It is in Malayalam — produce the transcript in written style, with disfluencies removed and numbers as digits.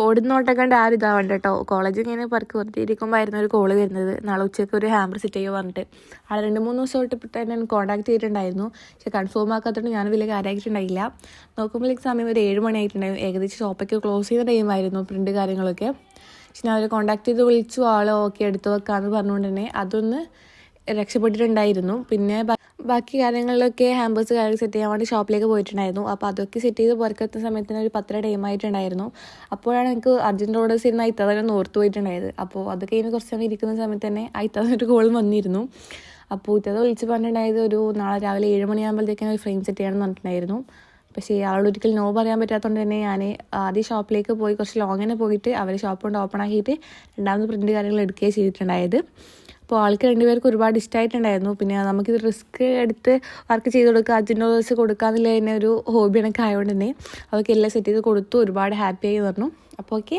ഓടുന്നോട്ടം കണ്ട് ആരും ഇതാവണ്ട കേട്ടോ. കോളേജിൽ ഇങ്ങനെ പറക്ക് വെറുതെ ഇരിക്കുമ്പോഴായിരുന്നു ഒരു കോള് വരുന്നത്. നാളെ ഉച്ചയ്ക്ക് ഒരു ഹാമ്പർ സെറ്റ് ചെയ്യുക പറഞ്ഞിട്ട്. ആൾ 2-3 ദിവസമായിട്ട് തന്നെ കോൺടാക്ട് ചെയ്തിട്ടുണ്ടായിരുന്നു. പക്ഷേ കൺഫേം ആക്കാത്തതുകൊണ്ട് ഞാൻ വലിയ കാര്യമായിട്ടുണ്ടായില്ല. നോക്കുമ്പോഴേക്ക് സമയം ഒരു 7 മണിയായിട്ടുണ്ടായിരുന്നു. ഏകദേശം ഷോപ്പൊക്കെ ക്ലോസ് ചെയ്യുന്ന ടൈമായിരുന്നു, പ്രിൻ്റ് കാര്യങ്ങളൊക്കെ. പക്ഷെ ഞാൻ അവർ കോൺടാക്ട് ചെയ്ത് വിളിച്ചു, ആൾ ഓക്കെ എടുത്തു വെക്കാമെന്ന് പറഞ്ഞുകൊണ്ട് തന്നെ അതൊന്ന് രക്ഷപ്പെട്ടിട്ടുണ്ടായിരുന്നു. പിന്നെ ബാക്കി കാര്യങ്ങളിലൊക്കെ ഹാമ്പേഴ്സ് കാര്യങ്ങൾ സെറ്റ് ചെയ്യാൻ വേണ്ടി ഷോപ്പിലേക്ക് പോയിട്ടുണ്ടായിരുന്നു. അപ്പോൾ അതൊക്കെ സെറ്റ് ചെയ്ത് പുറത്തെത്തുന്ന സമയത്തിന് ഒരു 10 ടൈമായിട്ടുണ്ടായിരുന്നു. അപ്പോഴാണ് എനിക്ക് അർജൻറ്റ് ഓർഡേഴ്സ് ഇരുന്ന് അയിത്താതൊന്ന് ഓർത്ത് പോയിട്ടുണ്ടായത്. അപ്പോൾ അതൊക്കെ കഴിഞ്ഞ് കുറച്ച് സമയം ഇരിക്കുന്ന സമയത്ത് തന്നെ അയിത്താതൊരു കോൾ വന്നിരുന്നു. അപ്പോൾ ഇത്തത് വിളിച്ച് പറഞ്ഞിട്ടുണ്ടായത് ഒരു നാളെ രാവിലെ 7 മണിയാകുമ്പോഴത്തേക്കാണ് ഒരു ഫ്രെയിം സെറ്റ് ചെയ്യണമെന്ന് പറഞ്ഞിട്ടുണ്ടായിരുന്നു. പക്ഷേ ആളോട് ഒരിക്കലും നോ പറയാൻ പറ്റാത്തതുകൊണ്ട് തന്നെ ഞാൻ ആദ്യം ഷോപ്പിലേക്ക് പോയി കുറച്ച് ലോങ്ങിനെ പോയിട്ട് അവർ ഷോപ്പ് കൊണ്ട് ഓപ്പൺ ആക്കിയിട്ട് രണ്ടാമത് പ്രിൻ്റ് കാര്യങ്ങൾ എടുക്കുകയും ചെയ്തിട്ടുണ്ടായത്. അപ്പോൾ ആൾക്ക് 2 പേർക്ക് ഒരുപാട് ഇഷ്ടമായിട്ടുണ്ടായിരുന്നു. പിന്നെ നമുക്കിത് റിസ്ക് എടുത്ത് വർക്ക് ചെയ്ത് കൊടുക്കുക, അർജൻറ്റ് ഓർഡേഴ്സ് കൊടുക്കുക എന്നുള്ള തന്നെ ഒരു ഹോബി കണക്ക് ആയതുകൊണ്ട് തന്നെ അതൊക്കെ എല്ലാം സെറ്റ് ചെയ്ത് കൊടുത്തു. ഒരുപാട് ഹാപ്പിയായി പറഞ്ഞു. അപ്പോൾ ഓക്കെ.